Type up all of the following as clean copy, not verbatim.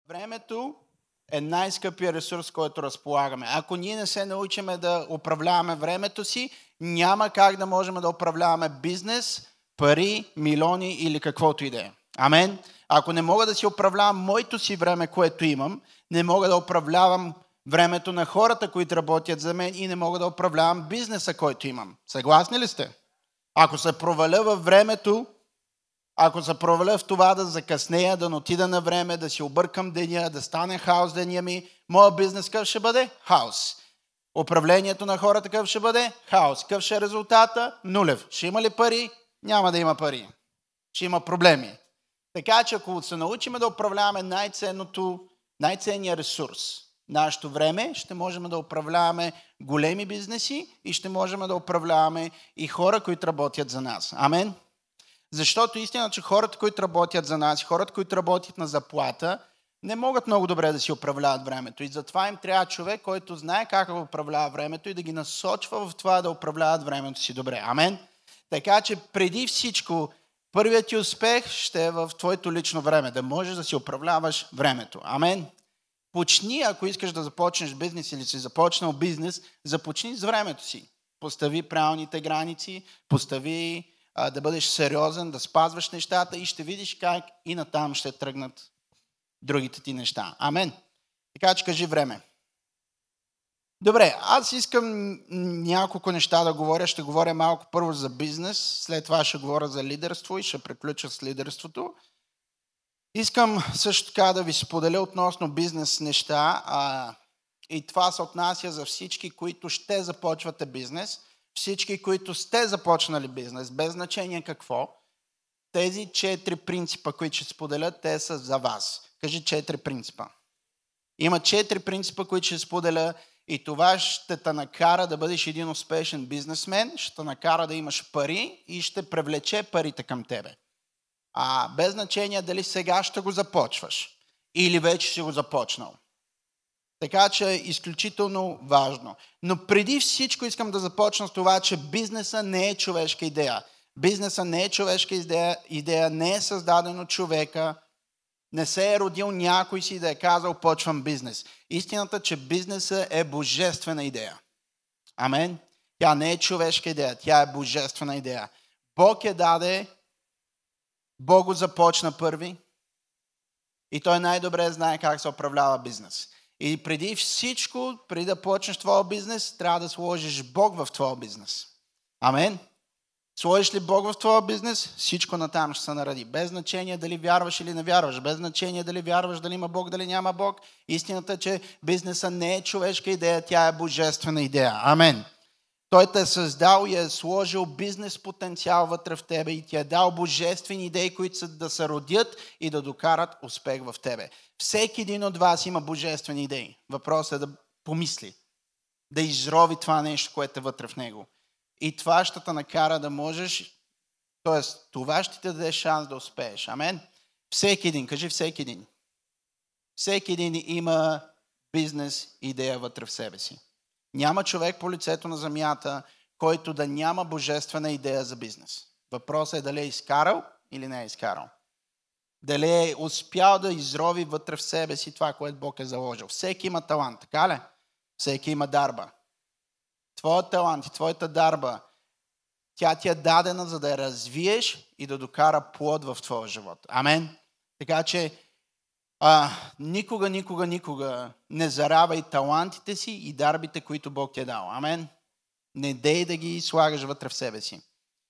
Времето е най-скъпия ресурс, който разполагаме. Ако ние не се научиме да управляваме времето си, няма как да можем да управляваме бизнес, пари, милиони или каквото и да е. Амен. Ако не мога да си управлявам моето си време, което имам, не мога да управлявам времето на хората, които работят за мен и не мога да управлявам бизнеса, който имам. Съгласни ли сте? Ако се проваля във времето, ако се проваля в това да закъснея, да не отида на време, да си объркам деня, да стане хаос деня ми, моят бизнес какъв ще бъде? Хаос. Управлението на хората какъв ще бъде? Хаос. Какъв ще е резултата? Нулев. Ще има ли пари? Няма да има пари. Ще има проблеми. Така че ако се научим да управляваме най-ценния ресурс, нашето време, ще можем да управляваме големи бизнеси и ще можем да управляваме и хора, които работят за нас. Амен. Защото истина, че хората, които работят за нас, хората, които работят на заплата, не могат много добре да си управляват времето. И затова им трябва човек, който знае как да управлява времето и да ги насочва в това да управляват времето си добре. Амен. Така че преди всичко, първият ти успех ще е в твоето лично време, да можеш да си управляваш времето. Амен. Почни, ако искаш да започнеш бизнес или си започнал бизнес, започни с времето си. Постави правилните граници, постави да бъдеш сериозен, да спазваш нещата и ще видиш как и натам ще тръгнат другите ти неща. Амен. Така че кажи време. Добре, аз искам няколко неща да говоря. Ще говоря малко първо за бизнес, след това ще говоря за лидерство и ще приключа с лидерството. Искам също така да ви споделя относно бизнес неща и това се отнася за всички, които ще започвате бизнес. Всички, които сте започнали бизнес, без значение какво, тези 4 принципа, които ще споделят, те са за вас. Кажи 4 принципа. Има 4 принципа, които ще споделя и това ще те накара да бъдеш един успешен бизнесмен, ще те накара да имаш пари и ще привлече парите към тебе. Без значение дали сега ще го започваш или вече си го започнал. Така че е изключително важно. Но преди всичко искам да започна с това, че бизнеса не е човешка идея. Бизнеса не е човешка идея, не е създаден от човека, не се е родил някой си да е казал почвам бизнес. Истината, че бизнеса е божествена идея. Амен. Тя не е човешка идея, тя е божествена идея. Бог я даде, Бог го започна първи и той най-добре знае как се управлява бизнес. И преди всичко, преди да почнеш твоя бизнес, трябва да сложиш Бог в твоя бизнес. Амен. Сложиш ли Бог в твоя бизнес, всичко натам ще се нареди. Без значение дали вярваш или не вярваш. Без значение дали вярваш, дали има Бог, дали няма Бог. Истината е, че бизнеса не е човешка идея, тя е божествена идея. Амен. Той те е създал и е сложил бизнес потенциал вътре в тебе и ти е дал божествени идеи, които са да се родят и да докарат успех в тебе. Всеки един от вас има божествени идеи. Въпросът е да помисли, да изрови това нещо, което е вътре в него. И това ще те накара да можеш, т.е. това ще ти даде шанс да успееш. Амен. Всеки един, кажи всеки един. Всеки един има бизнес идея вътре в себе си. Няма човек по лицето на земята, който да няма божествена идея за бизнес. Въпросът е дали е изкарал или не е изкарал. Дали е успял да изрови вътре в себе си това, което Бог е заложил. Всеки има талант, така ли? Всеки има дарба. Твоят талант и твоята дарба, тя ти е дадена, за да я развиеш и да докара плод в твоя живот. Амен. Така че никога не заравай талантите си и дарбите, които Бог ти е дал. Амен. Не дей да ги слагаш вътре в себе си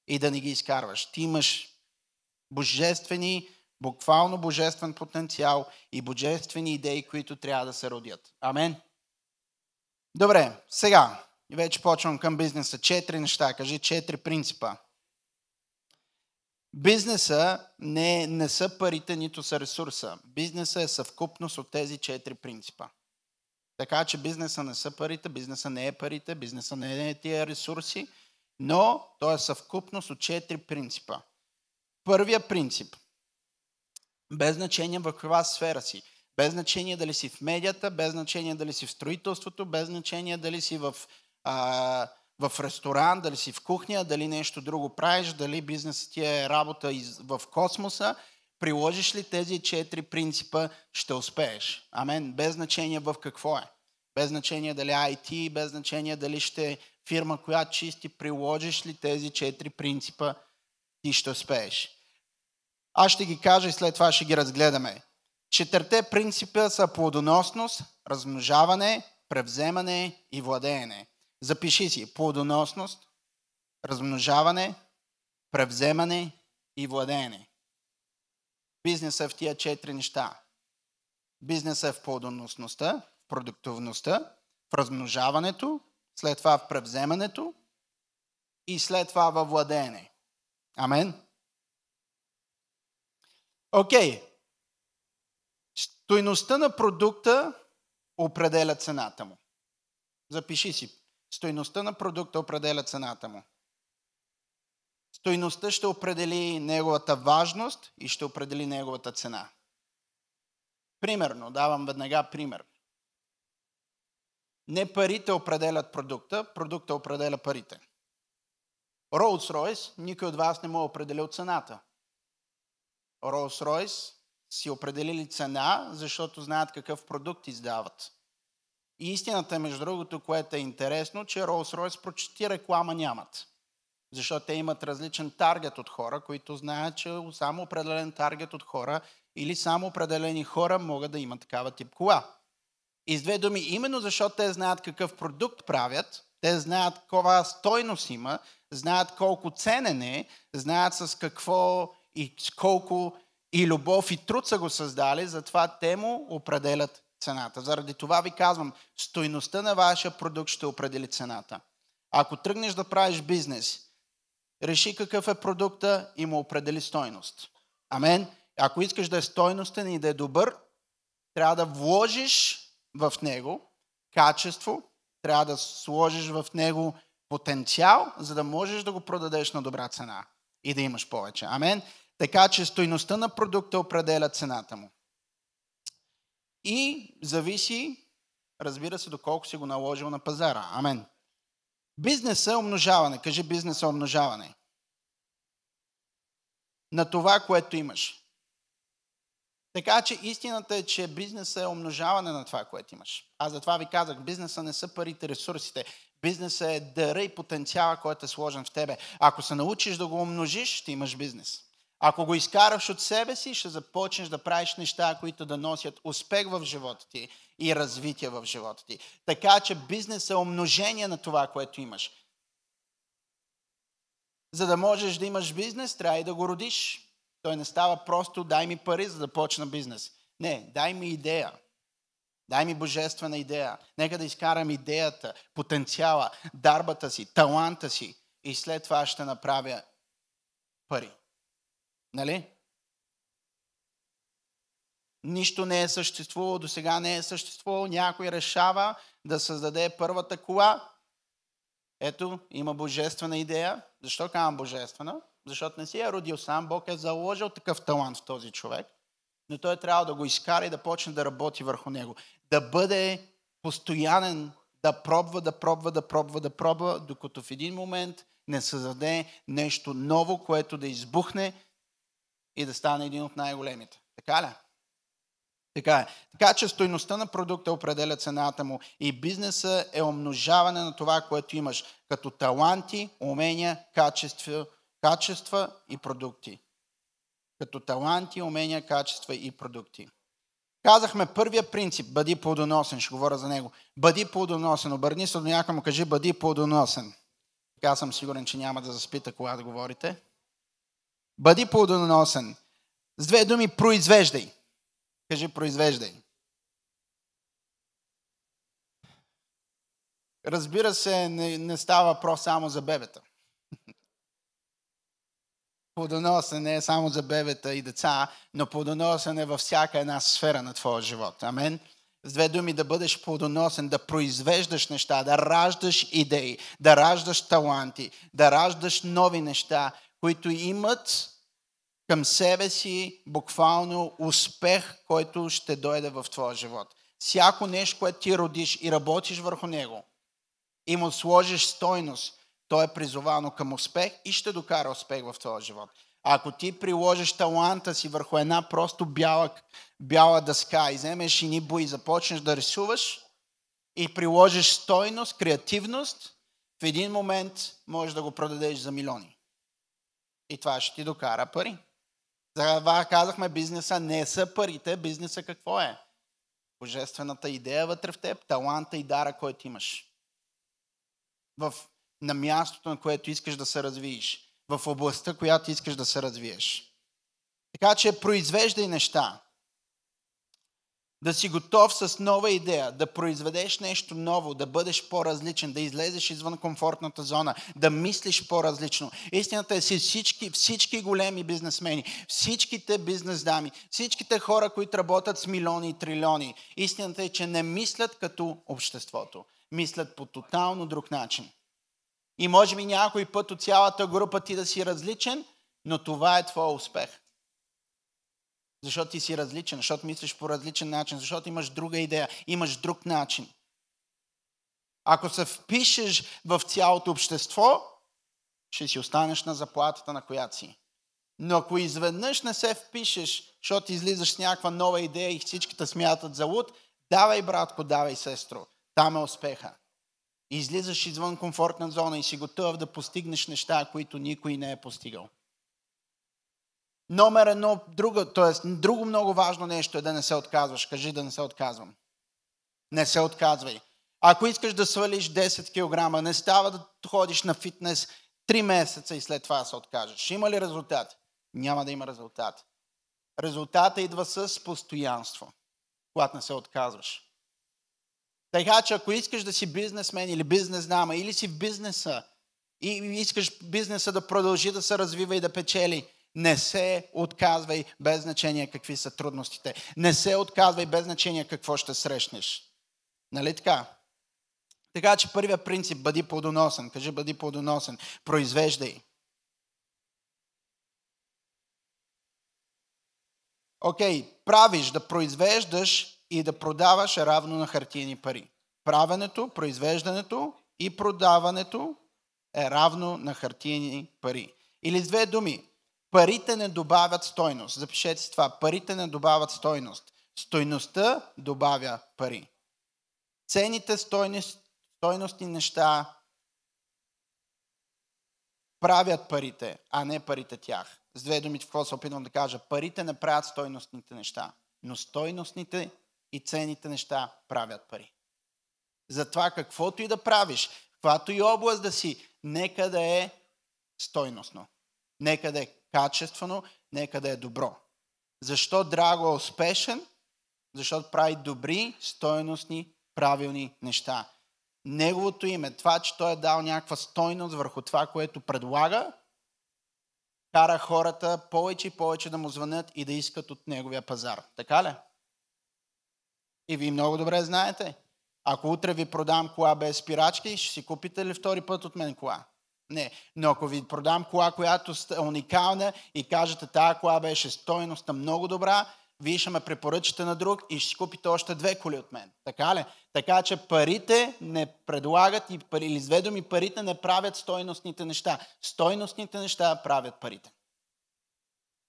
и да не ги изкарваш. Ти имаш буквално божествен потенциал и божествени идеи, които трябва да се родят. Амен. Добре, сега вече почвам към бизнеса. 4 неща, кажи 4 принципа. Бизнеса не са парите, нито са ресурса. Бизнеса е съвкупност от тези 4 принципа. Така че бизнеса не са парите, бизнеса не е парите, бизнеса не е тия ресурси, но той е съвкупност от 4 принципа. Първия принцип. Без значение в каква сфера си. Без значение дали си в медията, без значение дали си в строителството, без значение дали си в ресторант, дали си в кухня, дали нещо друго правиш, дали бизнесът ти е работа в космоса. Приложиш ли тези 4 принципа, ще успееш. Амен. Без значение в какво е. Без значение дали IT, без значение дали ще е фирма, която чисти, приложиш ли тези 4 принципа, ти ще успееш. Аз ще ги кажа и след това ще ги разгледаме. 4 принципа са плодоносност, размножаване, превземане и владеене. Запиши си плодоносност, размножаване, превземане и владеене. Бизнесът е в тия 4 неща. Бизнесът е в плодоносността, в продуктивността, в размножаването, след това в превземането и след това във владеене. Амен. Окей. Стойността на продукта определя цената му. Запиши си. Стойността на продукта определя цената му. Стойността ще определи неговата важност и ще определи неговата цена. Примерно, давам веднага пример. Не парите определят продукта, продукта определя парите. Rolls-Royce, никой от вас не му е определил цената. Rolls-Royce си определили цена, защото знаят какъв продукт издават. И истината е, между другото, което е интересно, че Rolls-Royce почти реклама нямат. Защото те имат различен таргет от хора, които знаят, че само определен таргет от хора или само определени хора могат да имат такава тип кола. И с две думи, именно защото те знаят какъв продукт правят, те знаят каква стойност има, знаят колко ценен е, знаят с какво и с колко и любов и труд са го създали, затова те му определят цената. Заради това ви казвам, стойността на вашия продукт ще определи цената. Ако тръгнеш да правиш бизнес, реши какъв е продукта и му определи стойност. Амен. Ако искаш да е стойностен и да е добър, трябва да вложиш в него качество, трябва да сложиш в него потенциал, за да можеш да го продадеш на добра цена и да имаш повече. Амен. Така че стойността на продукта определя цената му. И зависи, разбира се, доколко си го наложил на пазара. Амен. Бизнесът е умножаване. Кажи, бизнесът е умножаване. На това, което имаш. Така че истината е, че бизнесът е умножаване на това, което имаш. Аз затова ви казах, бизнесът не са парите, ресурсите. Бизнесът е дъра и потенциала, който е сложен в тебе. Ако се научиш да го умножиш, ще имаш бизнес. Ако го изкараш от себе си, ще започнеш да правиш неща, които да носят успех в живота ти и развитие в живота ти. Така че бизнесът е умножение на това, което имаш. За да можеш да имаш бизнес, трябва и да го родиш. Той не става просто дай ми пари, за да почна бизнес. Не, дай ми идея. Дай ми божествена идея. Нека да изкарам идеята, потенциала, дарбата си, таланта си и след това ще направя пари. Нали? Нищо не е съществувало, до сега не е съществувало. Някой решава да създаде първата кола. Ето, има божествена идея. Защо казвам божествена? Защото не си е родил сам. Бог е заложил такъв талант в този човек. Но той трябва да го изкара и да почне да работи върху него. Да бъде постоянен, да пробва, докато в един момент не създаде нещо ново, което да избухне и да стане един от най-големите. Така ли? Така е. Така че стойността на продукта определя цената му и бизнеса е умножаване на това, което имаш, като таланти, умения, качества и продукти. Като таланти, умения, качества и продукти. Казахме първия принцип, бъди плодоносен, ще говоря за него. Бъди плодоносен, обърни се до някой, му кажи бъди плодоносен. Така съм сигурен, че няма да заспита, когато говорите. Бъди плодоносен. С две думи, произвеждай. Кажи произвеждай. Разбира се, не става въпрос само за бебета. Плодоносен не е само за бебета и деца, но плодоносен е във всяка една сфера на твоя живот. Амен. С две думи, да бъдеш плодоносен, да произвеждаш неща, да раждаш идеи, да раждаш таланти, да раждаш нови неща, които имат към себе си буквално успех, който ще дойде в твоя живот. Всяко нещо, което ти родиш и работиш върху него и му сложиш стойност, то е призовано към успех и ще докара успех в твоя живот. Ако ти приложиш таланта си върху една просто бяла дъска и вземеш едни бои и започнеш да рисуваш и приложиш стойност, креативност, в един момент можеш да го продадеш за милиони. И това ще ти докара пари. Това казахме, бизнеса не са парите, бизнеса какво е? Божествената идея вътре в теб, таланта и дара, който имаш. На мястото, на което искаш да се развиеш. В областта, която искаш да се развиеш. Така че произвеждай неща. Да си готов с нова идея, да произведеш нещо ново, да бъдеш по-различен, да излезеш извън комфортната зона, да мислиш по-различно. Истината е си всички големи бизнесмени, всичките бизнес дами, всичките хора, които работят с милиони и трилиони. Истината е, че не мислят като обществото. Мислят по тотално друг начин. И може би някой път от цялата група ти да си различен, но това е твой успех. Защото ти си различен, защото мислиш по различен начин, защото имаш друга идея, имаш друг начин. Ако се впишеш в цялото общество, ще си останеш на заплатата, на която си. Но ако изведнъж не се впишеш, защото излизаш с някаква нова идея и всичките смятат за луд, давай, братко, давай, сестро. Там е успеха. Излизаш извън комфортна зона и си готов да постигнеш неща, които никой не е постигал. Номер едно, друго много важно нещо е да не се отказваш. Кажи да не се отказвам. Не се отказвай. Ако искаш да свалиш 10 кг, не става да ходиш на фитнес 3 месеца и след това се откажеш. Има ли резултат? Няма да има резултат. Резултатът идва с постоянство, когато не се отказваш. Така че ако искаш да си бизнесмен или бизнес дама, или си в бизнеса и искаш бизнеса да продължи да се развива и да печели, не се отказвай без значение какви са трудностите. Не се отказвай без значение какво ще срещнеш. Нали така? Така че първият принцип, бъди плодоносен. Кажи, бъди плодоносен. Произвеждай. Правиш да произвеждаш и да продаваш е равно на хартиени пари. Правенето, произвеждането и продаването е равно на хартиени пари. Или с две думи, парите не добавят стойност. Запишете си това. Парите не добавят стойност. Стойността добавя пари. Ценните стойностни неща правят парите, а не парите тях. С две думи, в какво се опитвам да кажа. Парите не правят стойностните неща, но стойностните и ценните неща правят пари. Затова каквото и да правиш, каквато и област да си, нека да е стойностно. Нека да е качествено, нека да е добро. Защо Драго е успешен? Защото прави добри, стойностни, правилни неща. Неговото име, това, че той е дал някаква стойност върху това, което предлага, кара хората повече и повече да му звънят и да искат от неговия пазар. Така ли? И вие много добре знаете. Ако утре ви продам кола без спирачки, ще си купите ли втори път от мен кола? Не. Но ако ви продам кола, която е уникална и кажете, тази кола беше стойността много добра, вие ще ме препоръчате на друг и ще си купите още 2 коли от мен. Така ли? Така че парите не предлагат или с две думи, парите не правят стойностните неща. Стойностните неща правят парите.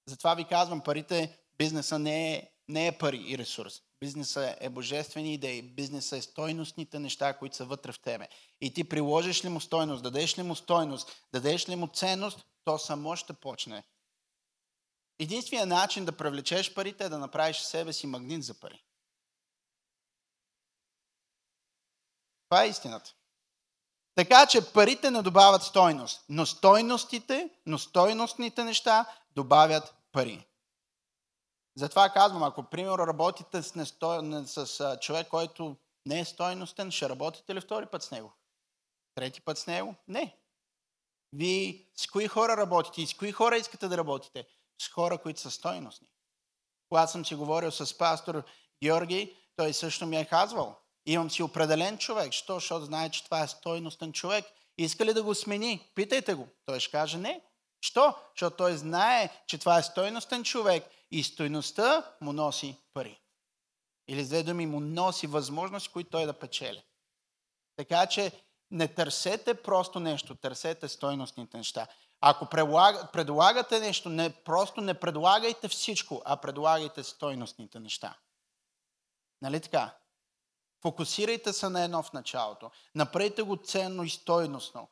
Затова ви казвам, парите, бизнеса не е пари и ресурс. Бизнеса е божествени идеи. Бизнеса е стойностните неща, които са вътре в тебе. И ти приложиш ли му стойност, дадеш ли му стойност, дадеш ли му ценност, то само ще почне. Единственият начин да привлечеш парите е да направиш себе си магнит за пари. Това е истината. Така че парите не добавят стойност, но стойностните неща добавят пари. Затова казвам, ако примерно работите с човек, който не е стойностен, ще работите ли втори път с него? Трети път с него? Не. Вие с кои хора работите и с кои хора искате да работите? С хора, които са стойностни. Когато съм си говорил с пастор Георги, той също ми е казвал, имам си определен човек. Що? Защото знае, че това е стойностен човек. Иска ли да го смени? Питайте го. Той ще каже не. Що? Защото той знае, че това е стойностен човек и стойността му носи пари. Или с две думи му носи възможности, които той да печели. Така че не търсете просто нещо, търсете стойностните неща. Ако предлагате нещо, просто не предлагайте всичко, а предлагайте стойностните неща. Нали така? Фокусирайте се на едно в началото. Направете го ценно и стойностно.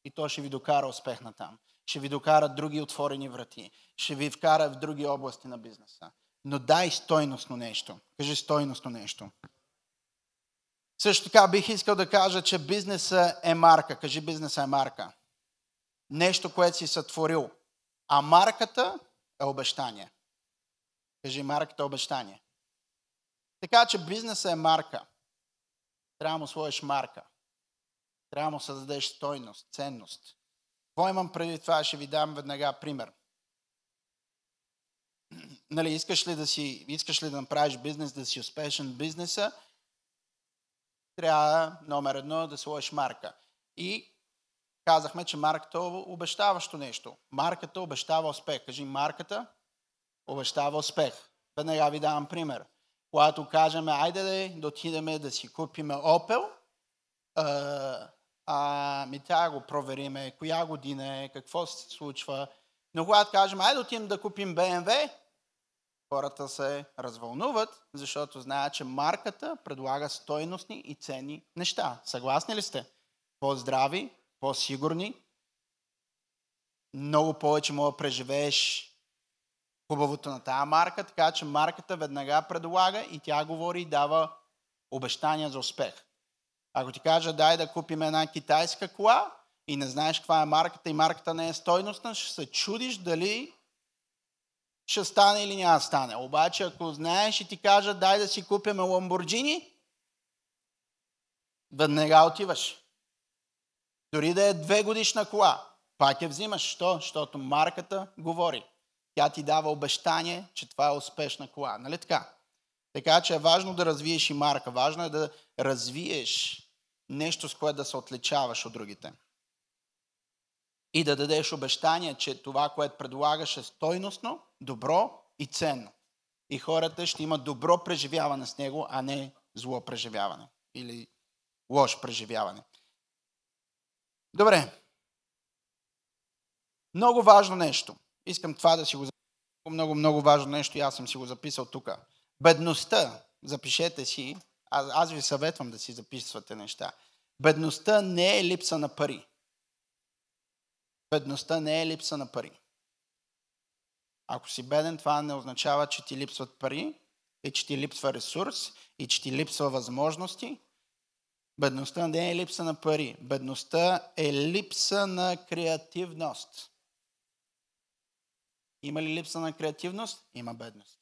И то ще ви докара успех на там. Ще ви докара други отворени врати. Ще ви вкара в други области на бизнеса. Но дай стойностно нещо. Кажи стойностно нещо. Също така бих искал да кажа, че бизнеса е марка. Кажи бизнеса е марка. Нещо, което си сътворил. А марката е обещание. Кажи марката е обещание. Така че бизнеса е марка. Трябва да му сложиш марка. Трябва да му създадеш стойност, ценност. Какво имам преди това? Ще ви дам веднага пример. Нали, искаш ли да направиш бизнес, да си успешен в бизнеса, трябва номер едно да сложиш марка. И казахме, че марката е обещаващо нещо. Марката обещава успех. Кажи, марката обещава успех. Веднага ви давам пример. Когато кажем, айде да отидем да си купим Opel, трябва да го провериме, коя година е, какво се случва. Но когато кажем, айде да отидем да купим BMW, хората се развълнуват, защото знаят, че марката предлага стойностни и ценни неща. Съгласни ли сте? По-здрави, по-сигурни, много повече мога да преживееш хубавото на тази марка, така че марката веднага предлага и тя говори и дава обещания за успех. Ако ти кажа, дай да купим една китайска кола и не знаеш каква е марката и марката не е стойностна, ще се чудиш дали ще стане или няма да стане. Обаче, ако знаеш и ти кажа, дай да си купим Ламборджини, веднага отиваш. Дори да е 2 годишна кола, пак я взимаш. Що? Защото марката говори. Тя ти дава обещание, че това е успешна кола. Нали така? Така че е важно да развиеш и марка. Важно е да развиеш нещо, с което да се отличаваш от другите. И да дадеш обещание, че това, което предлагаш е стойностно, добро и ценно. И хората ще имат добро преживяване с него, а не зло преживяване. Или лошо преживяване. Добре. Много важно нещо. Искам това да си го записам. Много важно нещо и аз съм си го записал тук. Бедността, запишете си, аз ви съветвам да си записвате неща. Бедността не е липса на пари. Бедността не е липса на пари. Ако си беден, това не означава, че ти липсват пари, и че ти липсва ресурс, и че ти липсва възможности. Бедността не е липса на пари. Бедността е липса на креативност. Има ли липса на креативност? Има бедност.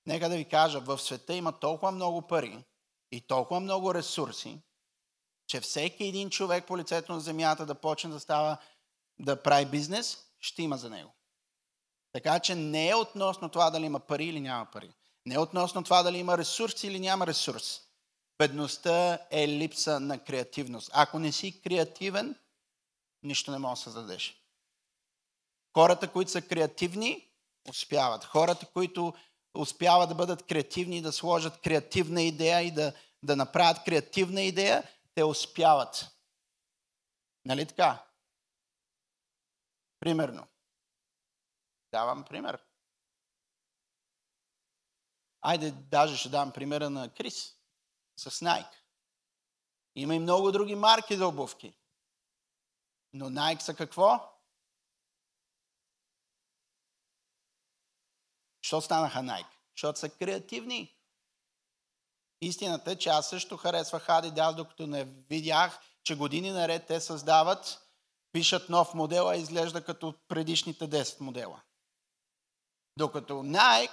Нека да ви кажа, в света има толкова много пари и толкова много ресурси, че всеки един човек по лицето на земята да почне да прави бизнес, ще има за него. Така че не е относно това дали има пари или няма пари. Не е относно това дали има ресурс или няма ресурс. Бедността е липса на креативност. Ако не си креативен, нищо не можеш да създадеш. Хората, които са креативни, успяват. Хората, които успяват да бъдат креативни, да сложат креативна идея и да направят креативна идея, те успяват. Нали така? Примерно. Давам пример. Айде, даже ще дам примера на Крис с Nike. Има и много други марки за обувки. Но Nike са какво? Защо станаха Nike? Защото са креативни. Истината е, че аз също харесвах Adidas, докато не видях, че години наред те създават, пишат нов модел, а изглежда като предишните 10 модела. Докато Nike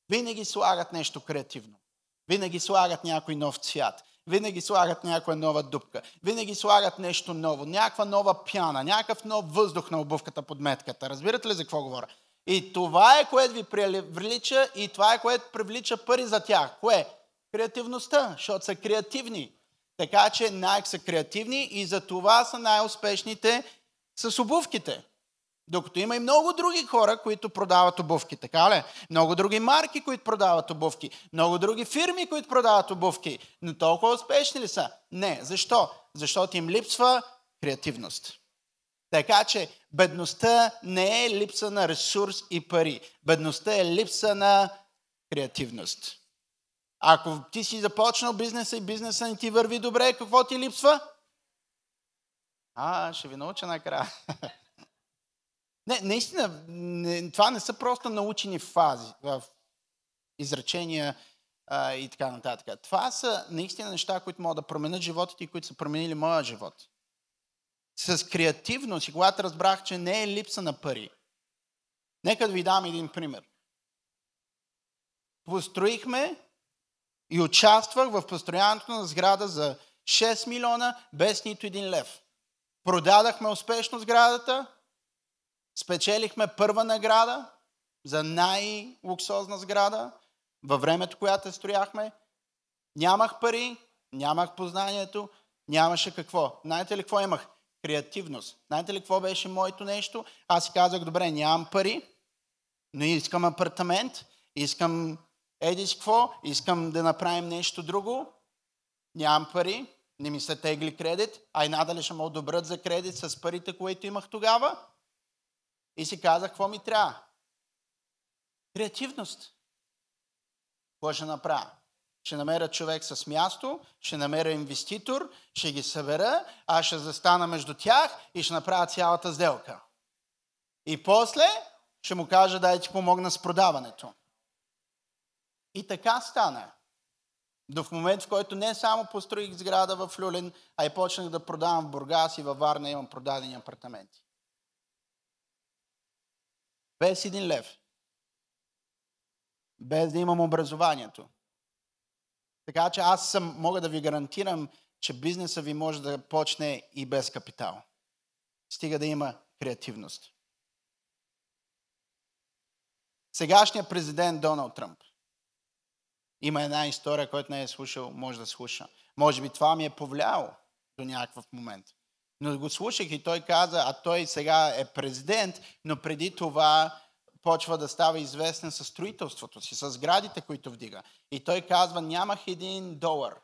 винаги слагат нещо креативно. Винаги слагат някой нов цвят. Винаги слагат някоя нова дупка. Винаги слагат нещо ново. Някаква нова пяна. Някакъв нов въздух на обувката под метката. Разбирате ли за какво говоря? И това е, което ви привлича и това е, което привлича пари за тях. Кое? Креативността, защото са креативни. Така че Nike са креативни и за това са най-успешните с обувките. Докато има и много други хора, които продават обувки, така ли? Много други марки, които продават обувки. Много други фирми, които продават обувки. Но толкова успешни ли са? Не. Защо? Защото им липсва креативност. Така че бедността не е липса на ресурс и пари. Бедността е липса на креативност. Ако ти си започнал бизнеса и бизнеса не ти върви добре, какво ти липсва? Ще ви науча накрая. Не, наистина, това не са просто научени фази, в изречения и така нататък. Това са наистина неща, които могат да променят живота ти, които са променили моя живот. С креативност, и когато разбрах, че не е липса на пари. Нека да ви дам един пример. Построихме и участвах в построяването на сграда за 6 милиона без нито един лев. Продадахме успешно сградата, спечелихме първа награда за най-луксозна сграда във времето, която строяхме. Нямах пари, нямах познанието, нямаше какво. Знаете ли какво имах? Креативност. Знаете ли какво беше моето нещо? Аз си казах, добре, нямам пари, но искам апартамент, искам какво, искам да направим нещо друго. Нямам пари, не ми се тегли кредит, и надали ще ме одобрят за кредит с парите, които имах тогава. И си казах, какво ми трябва? Креативност. Какво ще направя? Ще намеря човек с място, ще намеря инвеститор, ще ги събера, аз ще застана между тях и ще направя цялата сделка. И после ще му кажа, дай ти помогна с продаването. И така стана. До в момент, в който не само построих сграда в Люлин, а и почнах да продавам в Бургас и във Варна имам продадени апартаменти. Без един лев. Без да имам образованието. Така че мога да ви гарантирам, че бизнеса ви може да почне и без капитал. Стига да има креативност. Сегашният президент Доналд Тръмп. Има една история, която не е слушал, може да слуша. Може би това ми е повлияло до някакъв момент. Но го слушах и той каза, той сега е президент, но преди това почва да става известен със строителството си, с сградите, които вдига. И той казва, нямах $1.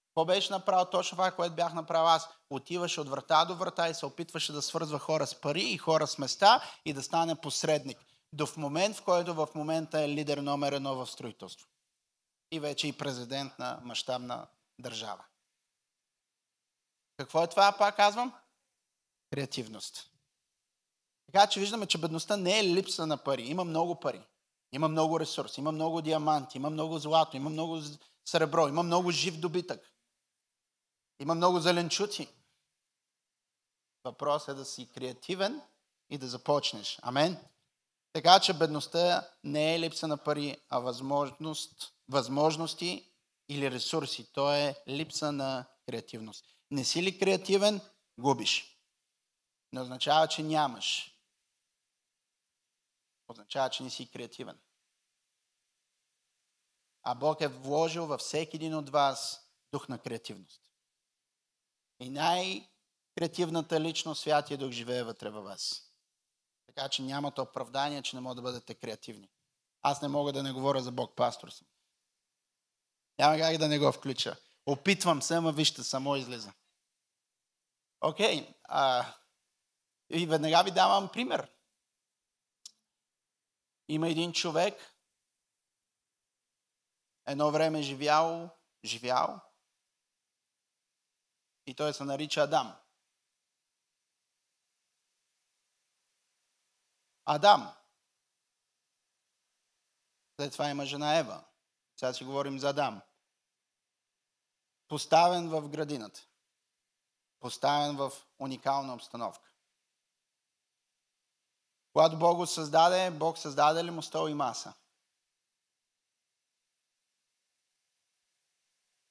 Какво беше направил точно това, което бях направил аз? Отиваше от врата до врата и се опитваше да свързва хора с пари и хора с места и да стане посредник. До в момент, в който в момента е лидер номер 1 в строителство. И вече и президент на мащабна държава. Какво е това, пак казвам? Креативност. Така че виждаме, че бедността не е липса на пари. Има много пари. Има много ресурс. Има много диаманти. Има много злато. Има много сребро. Има много жив добитък. Има много зеленчуци. Въпросът е да си креативен и да започнеш. Амен. Така че бедността не е липса на пари, а възможности или ресурси. То е липса на креативност. Не си ли креативен, губиш. Не означава, че нямаш. Означава, че не си креативен. А Бог е вложил във всеки един от вас дух на креативност. И най-креативната личност, Святия Дух, живее вътре във вас. Така че нямате оправдание, че не може да бъдете креативни. Аз не мога да не говоря за Бог, пастор съм. Няма как да не го включа. Опитвам се, ама вижте, само излиза. Окей. И веднага ви давам пример. Има един човек, едно време живял, и той се нарича Адам. Адам. След това има жена Ева. Сега си говорим за Адам. Поставен в градината. Поставен в уникална обстановка. Когато Бог го създаде, Бог създаде ли му стол и маса?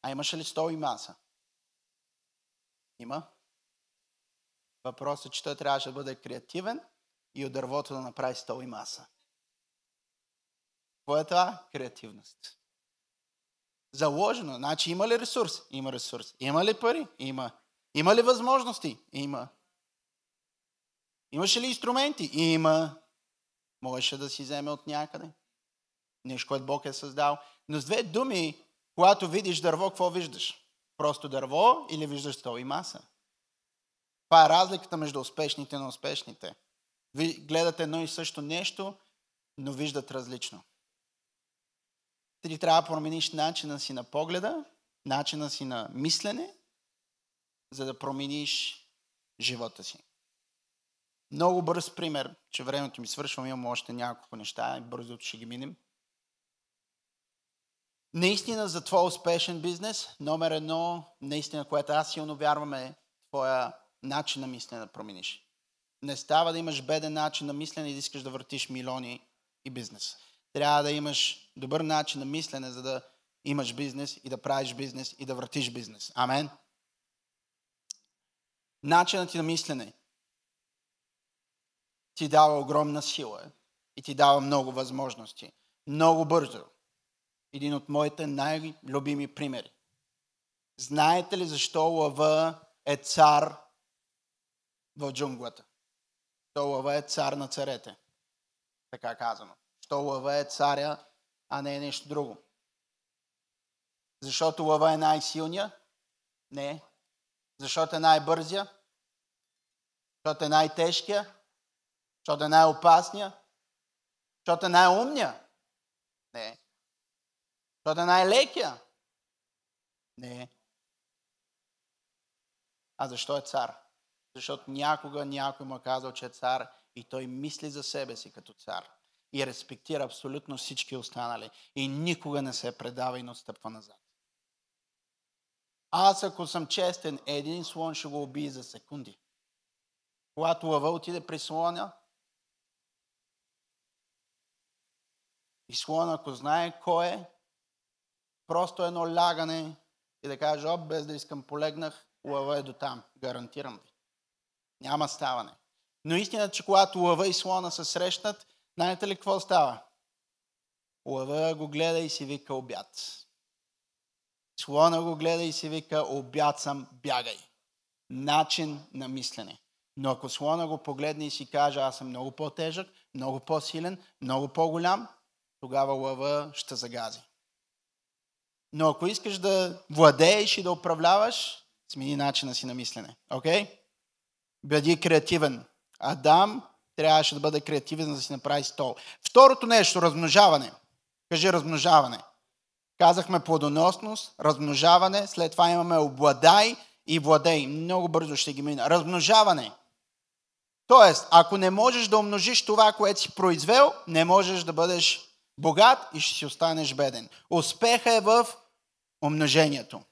А имаше ли стол и маса? Има. Въпросът е, че той трябваше да бъде креативен и от дървото да направи стол и маса. Какво е това? Креативност. Заложено. Значи има ли ресурс? Има ресурс. Има ли пари? Има. Има ли възможности? Има. Имаше ли инструменти? Има. Можеше да си вземе от някъде. Нещо, което Бог е създал. Но с две думи, когато видиш дърво, какво виждаш? Просто дърво или виждаш стол и маса? Това е разликата между успешните и неуспешните. Ви гледате едно и също нещо, но виждат различно. Ти трябва да промениш начина си на погледа, начина си на мислене, за да промениш живота си. Много бърз пример, че времето ми свършва, имам още няколко неща и бързо ще ги минем. Наистина за твой успешен бизнес, номер едно, наистина, което аз силно вярвам е твоя начин на мислене да промениш. Не става да имаш беден начин на мислене и да искаш да въртиш милиони и бизнес. Трябва да имаш добър начин на мислене, за да имаш бизнес и да правиш бизнес и да въртиш бизнес. Амен. Начинът ти на мислене ти дава огромна сила и ти дава много възможности. Много бързо. Един от моите най-любими примери. Знаете ли защо лъва е цар в джунглата? Защо лъва е цар на царете? Така казано. Защо лъва е царя, а не е нещо друго? Защото лъва е най-силния? Не. Защото е най-бързия? Защото е най-тежкия? Защото е най-опасния? Защото е най-умния? Не. Защото е най-лекия? Не. А защо е цар? Защото някога някой му е казал, че е цар и той мисли за себе си като цар. И респектира абсолютно всички останали. И никога не се предава и не отстъпва назад. Аз ако съм честен, един слон ще го убие за секунди. Когато лъва отиде при слона, и слон, ако знае кой е, просто едно лягане и да каже, без да искам полегнах, лъва е до там. Гарантирам ви. Няма ставане. Но истината, че когато лъва и слона се срещнат, знаете ли какво става? Лъва го гледа и си вика обяд. Слона го гледа и си вика обяд съм, бягай. Начин на мислене. Но ако слона го погледне и си каже, аз съм много по-тежък, много по-силен, много по-голям, тогава лъва ще загази. Но ако искаш да владееш и да управляваш, смени начина си на мислене. Окей? Бъди креативен. Адам трябваше да бъде креативен, за да си направи стол. Второто нещо, размножаване. Кажи размножаване. Казахме плодоносност, размножаване, след това имаме обладай и владей. Много бързо ще ги мина. Размножаване. Тоест, ако не можеш да умножиш това, което си произвел, не можеш да бъдеш богат и ще си останеш беден. Успеха е в умножението.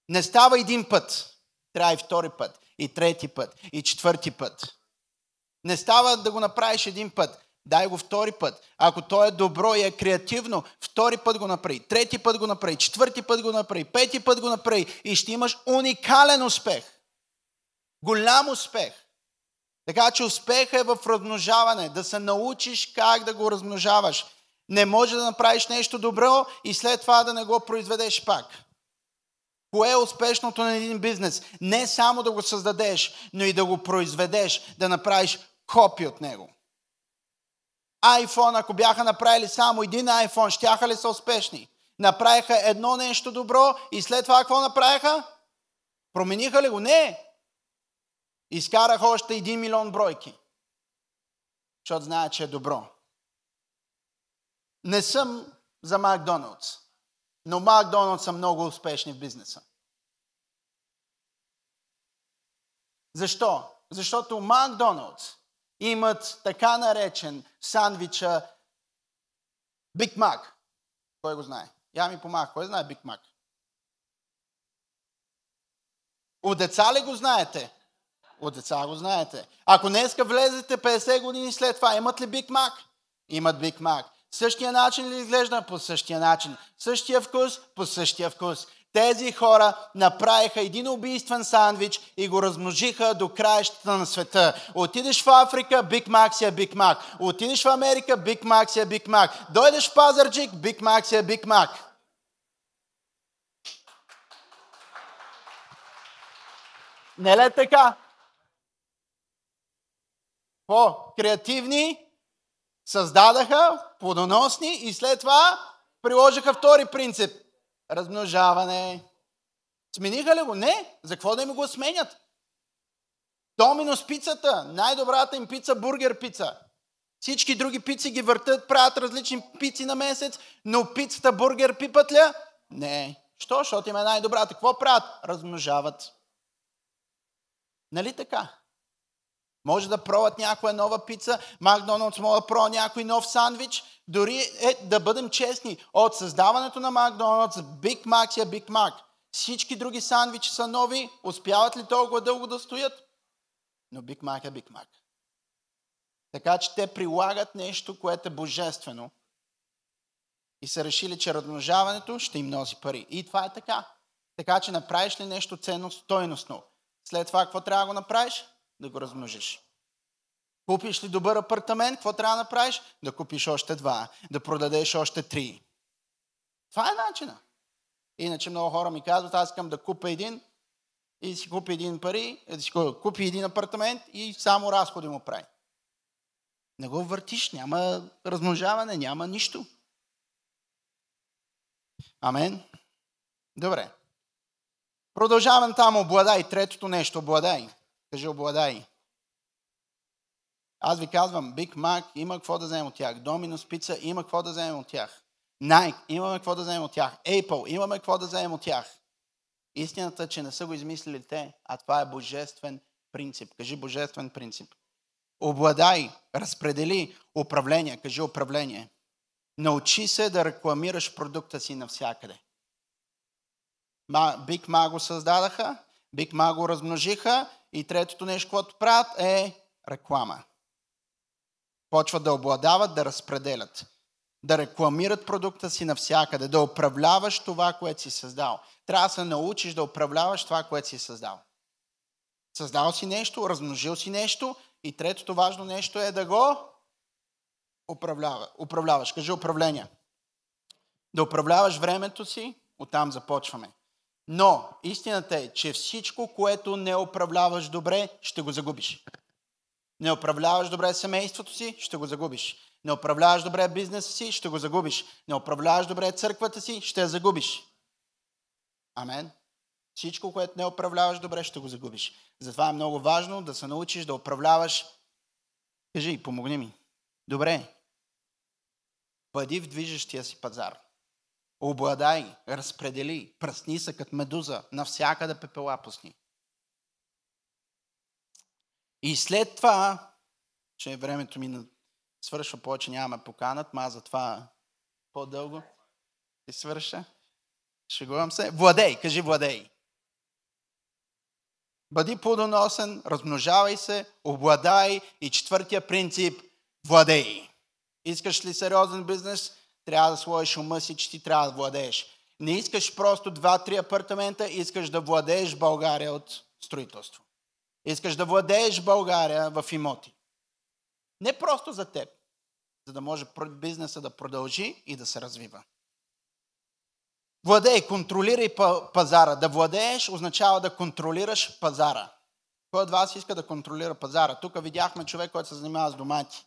Не става един път. Трябва и втори път, и трети път, и четвърти път. Не става да го направиш един път. Дай го втори път. Ако то е добро и е креативно, втори път го направи, трети път го направи, четвърти път го направи, пети път го направи и ще имаш уникален успех. Голям успех. Така че успеха е в размножаване, да се научиш как да го размножаваш. Не може да направиш нещо добро и след това да не го произведеш пак. Кое е успешното на един бизнес? Не само да го създадеш, но и да го произведеш, да направиш копия от него. iPhone, ако бяха направили само един iPhone, щяха ли са успешни? Направиха едно нещо добро и след това какво направиха? Промениха ли го? Не! Изкараха още 1 милион бройки. Защото знаят, че е добро. Не съм за Макдоналдс, но Макдоналдс са много успешни в бизнеса. Защо? Защото Макдоналдс имат така наречен сандвича Биг Мак. Кой го знае? Я ми помага. Кой знае Биг Мак? От деца ли го знаете? От деца го знаете. Ако днеска влезете 50 години след това, имат ли Биг Мак? Имат Биг Мак. Същия начин ли изглежда? По същия начин. Същия вкус? По същия вкус. Тези хора направиха един убийствен сандвич и го размножиха до краищата на света. Отидеш в Африка, Биг Мак си е Биг Мак. Отидеш в Америка, Биг Мак си е Биг Мак. Дойдеш в Пазарджик, Биг Мак си е Биг Мак. Не ли така? По-креативни създадаха, плодоносни и след това приложиха втори принцип. Размножаване. Смениха ли го? Не. За какво да им го сменят? Доминос пицата, най-добрата им пица, бургер пица. Всички други пици ги въртат, правят различни пици на месец, но пицата бургер пипат ли? Не. Що? Защото им е най-добрата. Какво правят? Размножават. Нали така? Може да пробват някоя нова пица, Макдоналдс може да пробва някой нов сандвич. Дори да бъдем честни, от създаването на Макдоналдс, Биг Мак си е Биг Мак. Всички други сандвичи са нови, успяват ли толкова дълго да стоят? Но Биг Мак е Биг Мак. Така че те прилагат нещо, което е божествено и са решили, че размножаването ще им носи пари. И това е така. Така че направиш ли нещо ценно, стойностно, след това какво трябва да го направиш? Да го размножиш. Купиш ли добър апартамент, какво трябва да направиш? Да купиш още 2, да продадеш още 3. Това е начина. Иначе много хора ми казват, аз искам да купя един и си купи един пари, да си купи един апартамент и само разходи му прави. Не го въртиш, няма размножаване, няма нищо. Амен. Добре. Продължаваме там, обладай. Третото нещо, обладай. Кажи обладай. Аз ви казвам, Биг Мак има какво да вземем от тях. Доминос пица има какво да вземем от тях. Nike имаме какво да вземем от тях. Apple имаме какво да вземем от тях. Истината е, че не са го измислили те, а това е божествен принцип. Кажи божествен принцип. Обладай, разпредели управление. Кажи управление. Научи се да рекламираш продукта си навсякъде. Биг Мак го създадаха, Биг Мак го размножиха и третото нещо, което правят е реклама. Почват да обладават, да разпределят. Да рекламират продукта си навсякъде, да управляваш това, което си създал. Трябва да се научиш да управляваш това, което си създал. Създал си нещо, размножил си нещо и третото важно нещо е да го управляваш. Кажи управление. Да управляваш времето си, оттам започваме. Но истината е, че всичко, което не управляваш добре, ще го загубиш. Не управляваш добре семейството си, ще го загубиш. Не управляваш добре бизнеса си, ще го загубиш. Не управляваш добре църквата си, ще я загубиш. Амен. Всичко, което не управляваш добре, ще го загубиш. Затова е много важно да се научиш да управляваш. Кажи, помогни ми. Добре. Бъди в движещия си пазар. Обладай, разпредели, пръсни се като медуза, навсякъде пепела пусни. И след това, че времето ми свършва, повече нямаме поканат, ма затова по-дълго и свърша. Шегувам се. Владей, кажи владей. Бъди плодоносен, размножавай се, обладай и четвъртия принцип – владей. Искаш ли сериозен бизнес? Трябва да сложиш ума си, че ти трябва да владееш. Не искаш просто 2-3 апартамента, искаш да владееш България от строителство. Искаш да владееш България в имоти. Не просто за теб, за да може бизнеса да продължи и да се развива. Владей, контролирай пазара. Да владееш означава да контролираш пазара. Кой от вас иска да контролира пазара? Тук видяхме човек, който се занимава с домати.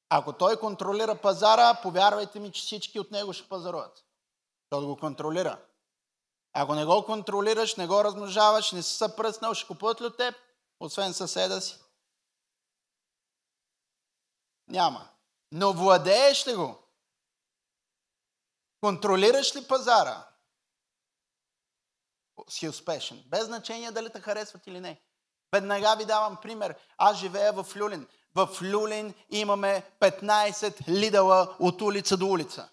Ако той контролира пазара, повярвайте ми, че всички от него ще пазаруват. Той да го контролира. Ако не го контролираш, не го размножаваш, не си се пръснал, ще купуват ли от теб, освен съседа си? Няма. Но владееш ли го? Контролираш ли пазара? Си успешен. Без значение дали те харесват или не. Веднага ви давам пример. Аз живея в Люлин. В Люлин имаме 15 лидъла от улица до улица.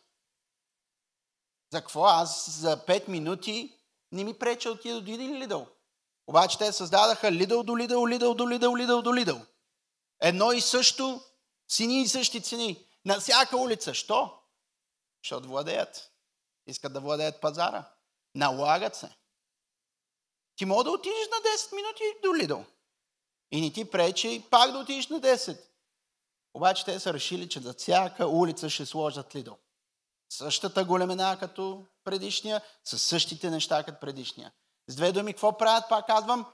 За какво? Аз за 5 минути не ми преча да отида до един лидъл. Обаче те създадаха лидъл до лидъл, лидъл до лидъл, лидъл до лидъл. Едно и също, цени и същи цени. На всяка улица. Що? Защото владеят. Искат да владеят пазара. Налагат се. Ти мога да отидеш на 10 минути до лидъл. И не ти пречи пак да отидеш на 10. Обаче те са решили, че за всяка улица ще сложат лидъл. Същата големина като предишния, със същите неща като предишния. С две думи, какво правят, пак казвам?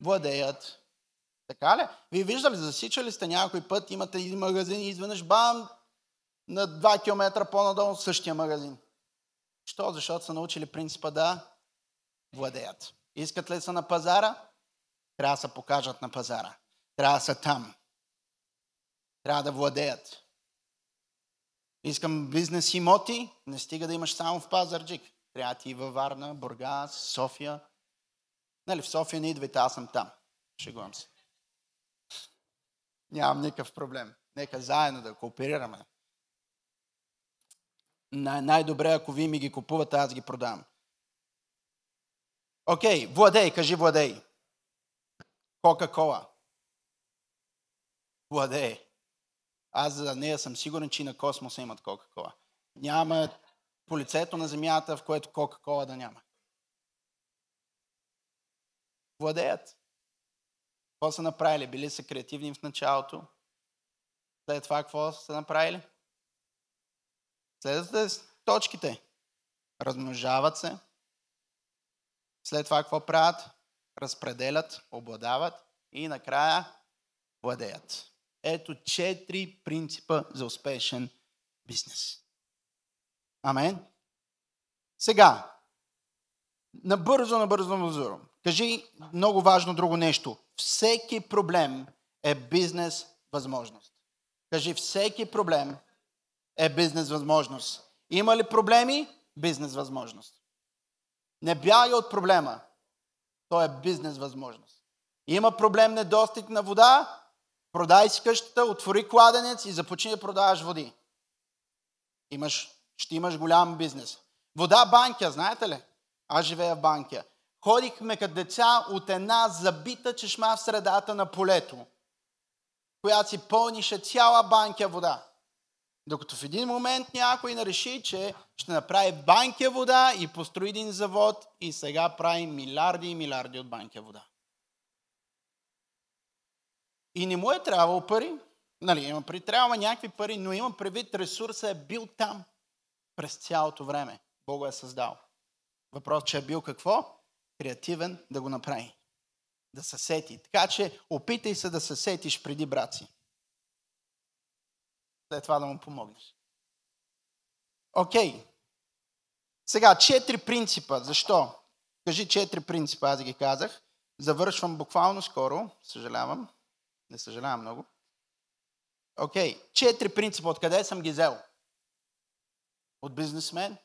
Владеят. Така ли? Вие виждали, засичали сте някой път, имате един магазин и изведнъж бам, на 2 км по-надолу същия магазин. Що? Защото са научили принципа да владеят. Искат ли са на пазара? Трябва да се покажат на пазара. Трябва да са там. Трябва да владеят. Искам бизнес имоти, не стига да имаш само в Пазарджик. Трябва да ти и във Варна, Бургас, София. Нали, в София не идвайте, аз съм там. Шегувам се. Нямам никакъв проблем. Нека заедно да кооперираме. Най-добре, ако вие ми ги купувате, аз ги продам. Окей, владей, кажи владей. Кока-кола. Владей. Аз за нея съм сигурен, че и на космоса имат Кока-кола. Няма по лицето на Земята, в което Кока-кола да няма. Владеят. Какво са направили? Били са креативни в началото. След това какво са направили? Следвате точките. Размножават се. След това какво правят? Разпределят, обладават и накрая владеят. Ето 4 принципа за успешен бизнес. Амен. Сега, набързо. Кажи много важно друго нещо. Всеки проблем е бизнес възможност. Кажи, всеки проблем е бизнес възможност. Има ли проблеми? Бизнес възможност. Не бягай от проблема. То е бизнес възможност. Има проблем недостиг на вода? Продай си къщата, отвори кладенец и започни да продаваш води. Ще имаш голям бизнес. Вода Банкя, знаете ли? Аз живея в Банкя. Ходихме като деца от една забита чешма в средата на полето, която си пълнише цяла Банкя вода. Докато в един момент някой реши, че ще направи Банкя вода и построи един завод и сега прави милиарди и милиарди от Банкя вода. И не му е трябвало пари. Нали, трябва някакви пари, но имам предвид, ресурсът е бил там през цялото време. Бог го е създал. Въпрос, че е бил какво? Креативен да го направи. Да се сети. Така че опитай се да се сетиш преди брат си. След това да му помогнеш. Окей. Сега 4 принципа. Защо? Кажи 4 принципа, аз ги казах. Завършвам буквално скоро. Съжалявам. Не съжалявам много. Окей. 4 принципа. Откъде съм ги взел? От бизнесмен?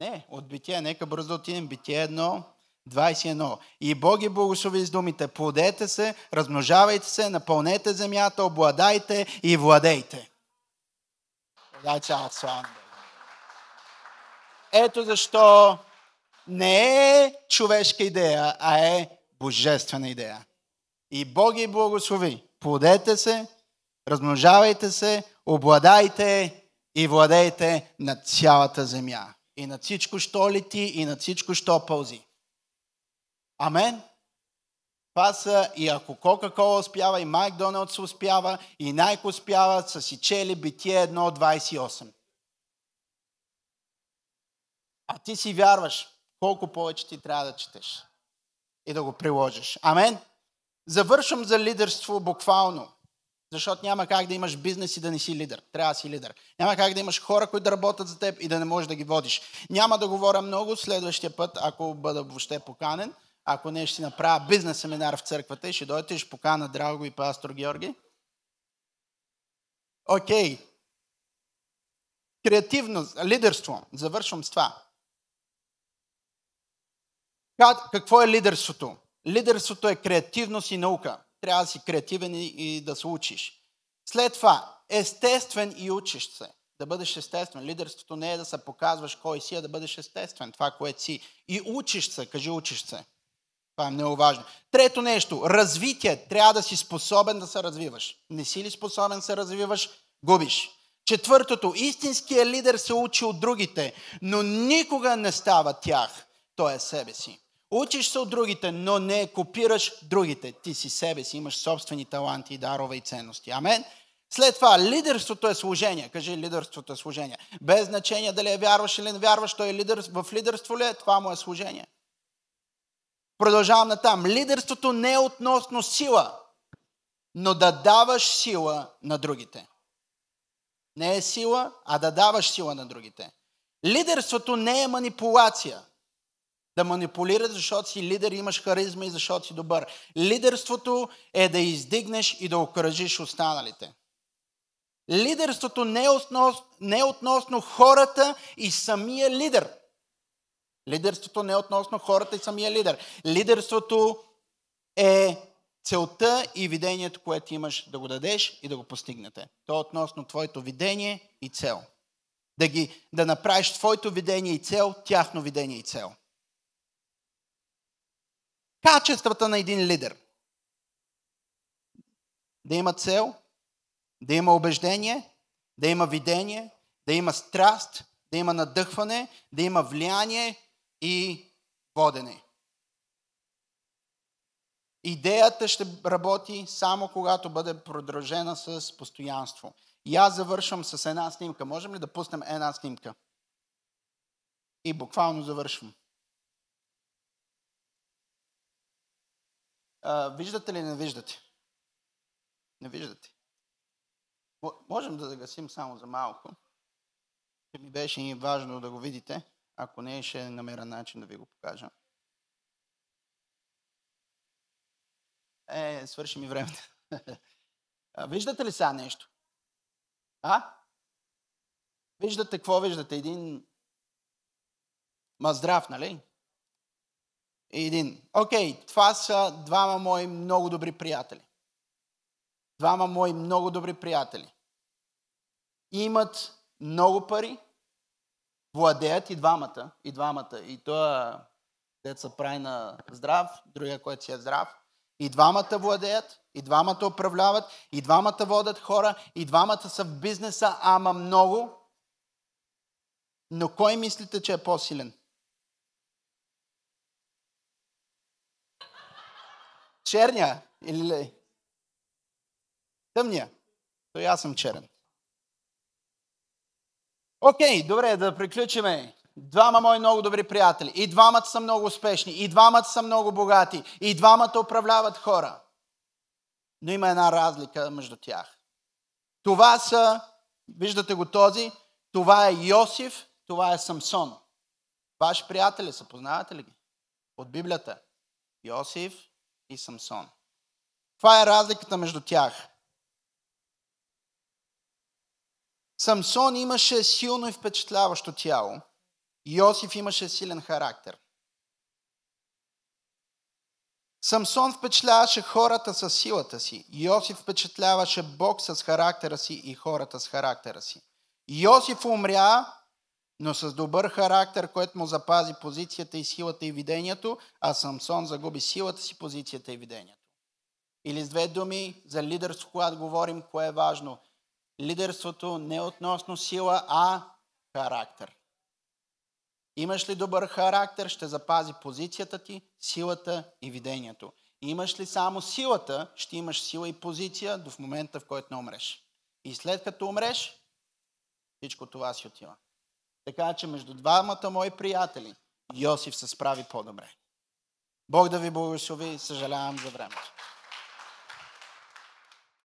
Не, от Битие. Нека бързо да отидем. Битие 1, 21. И Бог ги благослови с думите. Плодете се, размножавайте се, напълнете земята, обладайте и владейте. Дай цялата слава. Ето защо не е човешка идея, а е божествена идея. И Бог ги благослови. Плодете се, размножавайте се, обладайте и владейте над цялата земя. И над всичко, що лети, и над всичко, що пълзи. Амен. Това са, и ако Кока-кола успява, и Макдоналдс успява, и Найк успява, са си чели Битие 1.28. А ти си вярваш, колко повече ти трябва да четеш и да го приложиш. Амен. Завършвам за лидерство буквално. Защото няма как да имаш бизнес и да не си лидер. Трябва да си лидер. Няма как да имаш хора, които да работят за теб и да не можеш да ги водиш. Няма да говоря много следващия път, ако бъда въобще поканен. Ако не, ще си направя бизнес семинар в църквата и ще дойдете и ще покана Драго и пастор Георги. Окей. Креативност, лидерство. Завършвам с това. Какво е лидерството? Лидерството е креативност и наука. Трябва да си креативен и да се учиш. След това, естествен и учиш се. Да бъдеш естествен. Лидерството не е да се показваш кой си, а да бъдеш естествен. Това, което си. И учиш се. Кажи, учиш се. Това е много важно. Трето нещо. Развитие. Трябва да си способен да се развиваш. Не си ли способен да се развиваш? Губиш. Четвъртото. Истинският лидер се учи от другите, но никога не става тях. Той е себе си. Учиш се от другите, но не копираш другите. Ти си себе си, имаш собствени таланти, дарове и ценности. Амен. След това, лидерството е служение. Кажи, лидерството е служение. Без значение дали вярваш или не вярваш, той е лидер, в лидерство ли е, това му е служение. Продължавам натам. Лидерството не е относно сила, но да даваш сила на другите. Не е сила, а да даваш сила на другите. Лидерството не е манипулация. Да манипулираш, защото си лидер, имаш харизма и защото си добър. Лидерството е да издигнеш и да окуражиш останалите. Лидерството не е относно хората и самия лидер. Лидерството не е относно хората и самия лидер. Лидерството е целта и видението, което имаш да го дадеш и да го постигнете. То е относно твоето видение и цел. Да направиш твоето видение и цел, тяхно видение и цел. Качествата на един лидер. Да има цел, да има убеждение, да има видение, да има страст, да има надъхване, да има влияние и водене. Идеята ще работи само когато бъде продължена с постоянство. И аз завършвам с една снимка. Можем ли да пуснем една снимка? И буквално завършвам. Виждате ли, не виждате? Не виждате. Можем да загасим само за малко. Ми беше и важно да го видите. Ако не, ще намеря начин да ви го покажа. Свърши ми времето. Виждате ли сега нещо? Виждате какво виждате? Един здрав, нали? Окей, това са двама мои много добри приятели. Двама мои много добри приятели. Имат много пари, владеят и двамата. И той, дето се прави на здрав, другия, който си е здрав. И двамата владеят, и двамата управляват, и двамата водят хора, и двамата са в бизнеса, ама много. Но кой мислите, че е по-силен? Черния или тъмния? То аз съм черен. Окей, добре, да приключиме. Двама мои много добри приятели. И двамата са много успешни. И двамата са много богати. И двамата управляват хора. Но има една разлика между тях. Това са, виждате го този, това е Йосиф, това е Самсон. Ваши приятели са, познавате ли ги? От Библията. Йосиф и Самсон. Това е разликата между тях. Самсон имаше силно и впечатляващо тяло. Йосиф имаше силен характер. Самсон впечатляваше хората с силата си. Йосиф впечатляваше Бог с характера си и хората с характера си. Йосиф умря, но с добър характер, който му запази позицията и силата и видението, а Самсон загуби силата си, позицията и видението. Или с две думи, за лидерство, когато говорим, кое е важно. Лидерството не е относно сила, а характер. Имаш ли добър характер, ще запази позицията ти, силата и видението. Имаш ли само силата, ще имаш сила и позиция до в момента, в който не умреш. И след като умреш, всичко това си отива. Така че между двамата мои приятели, Йосиф се справи по-добре. Бог да ви благослови, съжалявам за времето.